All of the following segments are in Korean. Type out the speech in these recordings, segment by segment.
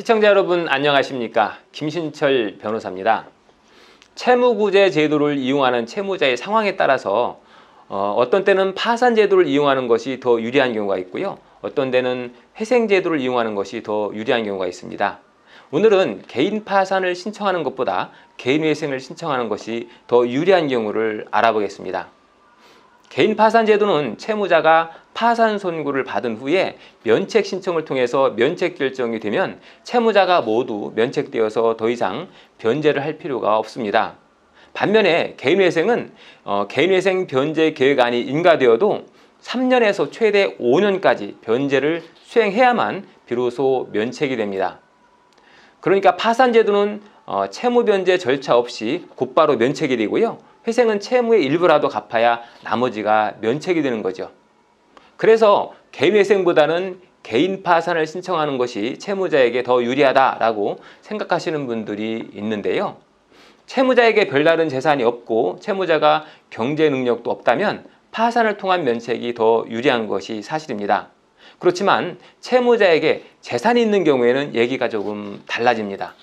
시청자 여러분 안녕하십니까? 김신철 변호사입니다. 채무구제 제도를 이용하는 채무자의 상황에 따라서 어떤 때는 파산 제도를 이용하는 것이 더 유리한 경우가 있고요. 어떤 때는 회생 제도를 이용하는 것이 더 유리한 경우가 있습니다. 오늘은 개인 파산을 신청하는 것보다 개인 회생을 신청하는 것이 더 유리한 경우를 알아보겠습니다. 개인 파산 제도는 채무자가 파산 선고를 받은 후에 면책 신청을 통해서 면책 결정이 되면 채무자가 모두 면책되어서 더 이상 변제를 할 필요가 없습니다. 반면에 개인회생은 개인회생 변제 계획안이 인가되어도 3년에서 최대 5년까지 변제를 수행해야만 비로소 면책이 됩니다. 그러니까 파산 제도는 채무 변제 절차 없이 곧바로 면책이 되고요. 회생은 채무의 일부라도 갚아야 나머지가 면책이 되는 거죠. 그래서 개인회생보다는 개인 파산을 신청하는 것이 채무자에게 더 유리하다라고 생각하시는 분들이 있는데요. 채무자에게 별다른 재산이 없고 채무자가 경제 능력도 없다면 파산을 통한 면책이 더 유리한 것이 사실입니다. 그렇지만 채무자에게 재산이 있는 경우에는 얘기가 조금 달라집니다.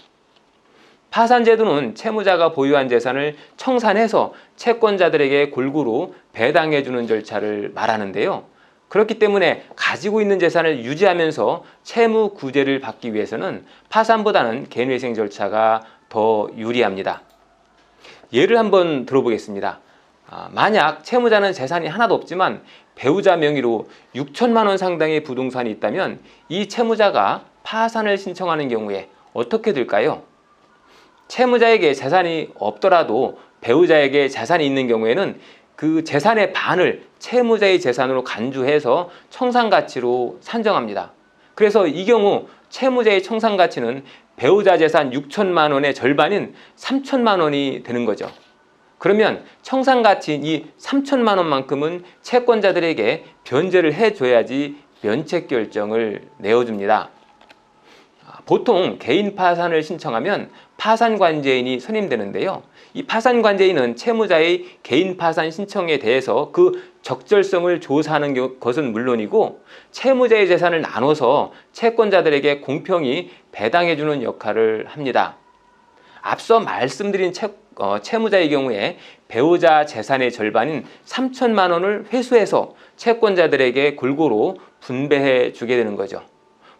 파산 제도는 채무자가 보유한 재산을 청산해서 채권자들에게 골고루 배당해주는 절차를 말하는데요. 그렇기 때문에 가지고 있는 재산을 유지하면서 채무 구제를 받기 위해서는 파산보다는 개인회생 절차가 더 유리합니다. 예를 한번 들어보겠습니다. 만약 채무자는 재산이 하나도 없지만 배우자 명의로 6천만 원 상당의 부동산이 있다면 이 채무자가 파산을 신청하는 경우에 어떻게 될까요? 채무자에게 재산이 없더라도 배우자에게 재산이 있는 경우에는 그 재산의 반을 채무자의 재산으로 간주해서 청산가치로 산정합니다. 그래서 이 경우 채무자의 청산가치는 배우자 재산 6천만 원의 절반인 3천만 원이 되는 거죠. 그러면 청산가치인 이 3천만 원만큼은 채권자들에게 변제를 해줘야지 면책 결정을 내어줍니다. 보통 개인 파산을 신청하면 파산관제인이 선임되는데요. 이 파산관제인은 채무자의 개인 파산 신청에 대해서 그 적절성을 조사하는 것은 물론이고 채무자의 재산을 나눠서 채권자들에게 공평히 배당해주는 역할을 합니다. 앞서 말씀드린 채무자의 경우에 배우자 재산의 절반인 3천만 원을 회수해서 채권자들에게 골고루 분배해 주게 되는 거죠.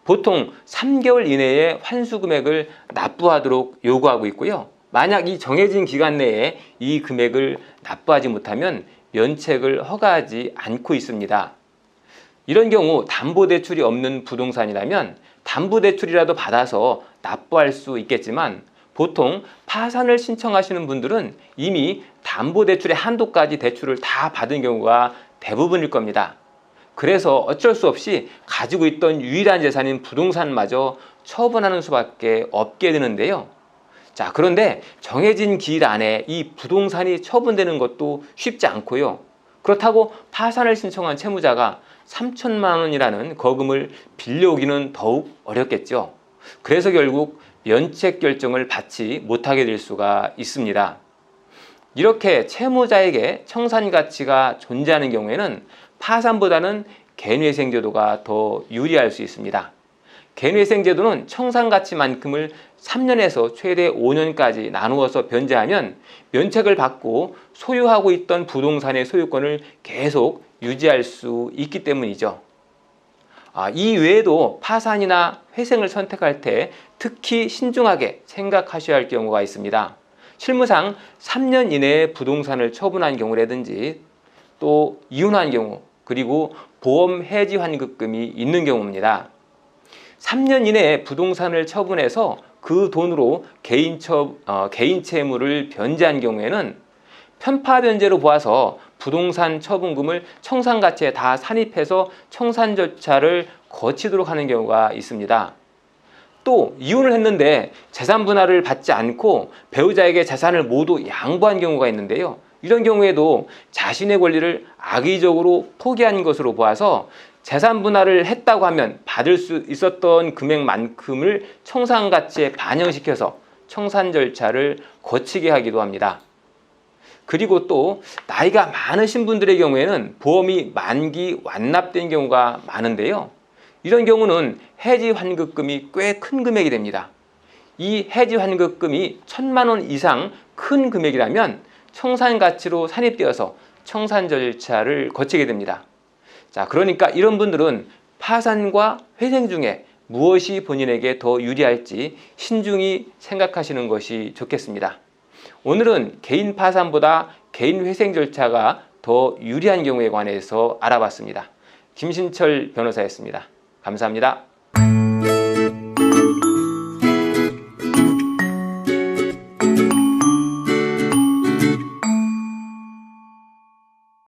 보통 3개월 이내에 환수 금액을 납부하도록 요구하고 있고요. 만약 이 정해진 기간 내에 이 금액을 납부하지 못하면 면책을 허가하지 않고 있습니다. 이런 경우 담보대출이 없는 부동산이라면 담보대출이라도 받아서 납부할 수 있겠지만 보통 파산을 신청하시는 분들은 이미 담보대출의 한도까지 대출을 다 받은 경우가 대부분일 겁니다. 그래서 어쩔 수 없이 가지고 있던 유일한 재산인 부동산마저 처분하는 수밖에 없게 되는데요. 자, 그런데 정해진 기일 안에 이 부동산이 처분되는 것도 쉽지 않고요. 그렇다고 파산을 신청한 채무자가 3천만 원이라는 거금을 빌려오기는 더욱 어렵겠죠. 그래서 결국 면책 결정을 받지 못하게 될 수가 있습니다. 이렇게 채무자에게 청산 가치가 존재하는 경우에는 파산보다는 개인회생 제도가 더 유리할 수 있습니다. 개인회생 제도는 청산 가치만큼을 3년에서 최대 5년까지 나누어서 변제하면 면책을 받고 소유하고 있던 부동산의 소유권을 계속 유지할 수 있기 때문이죠. 이 외에도 파산이나 회생을 선택할 때 특히 신중하게 생각하셔야 할 경우가 있습니다. 실무상 3년 이내에 부동산을 처분한 경우라든지 또 이혼한 경우 그리고 보험 해지 환급금이 있는 경우입니다. 3년 이내에 부동산을 처분해서 그 돈으로 개인 채무를 변제한 경우에는 편파 변제로 보아서 부동산 처분금을 청산가치에 다 산입해서 청산 절차를 거치도록 하는 경우가 있습니다. 또 이혼을 했는데 재산 분할을 받지 않고 배우자에게 재산을 모두 양보한 경우가 있는데요. 이런 경우에도 자신의 권리를 악의적으로 포기한 것으로 보아서 재산 분할을 했다고 하면 받을 수 있었던 금액만큼을 청산가치에 반영시켜서 청산 절차를 거치게 하기도 합니다. 그리고 또 나이가 많으신 분들의 경우에는 보험이 만기 완납된 경우가 많은데요. 이런 경우는 해지 환급금이 꽤 큰 금액이 됩니다. 이 해지 환급금이 1,000만 원 이상 큰 금액이라면 청산 가치로 산입되어서 청산 절차를 거치게 됩니다. 자, 그러니까 이런 분들은 파산과 회생 중에 무엇이 본인에게 더 유리할지 신중히 생각하시는 것이 좋겠습니다. 오늘은 개인 파산보다 개인 회생 절차가 더 유리한 경우에 관해서 알아봤습니다. 김신철 변호사였습니다. 감사합니다.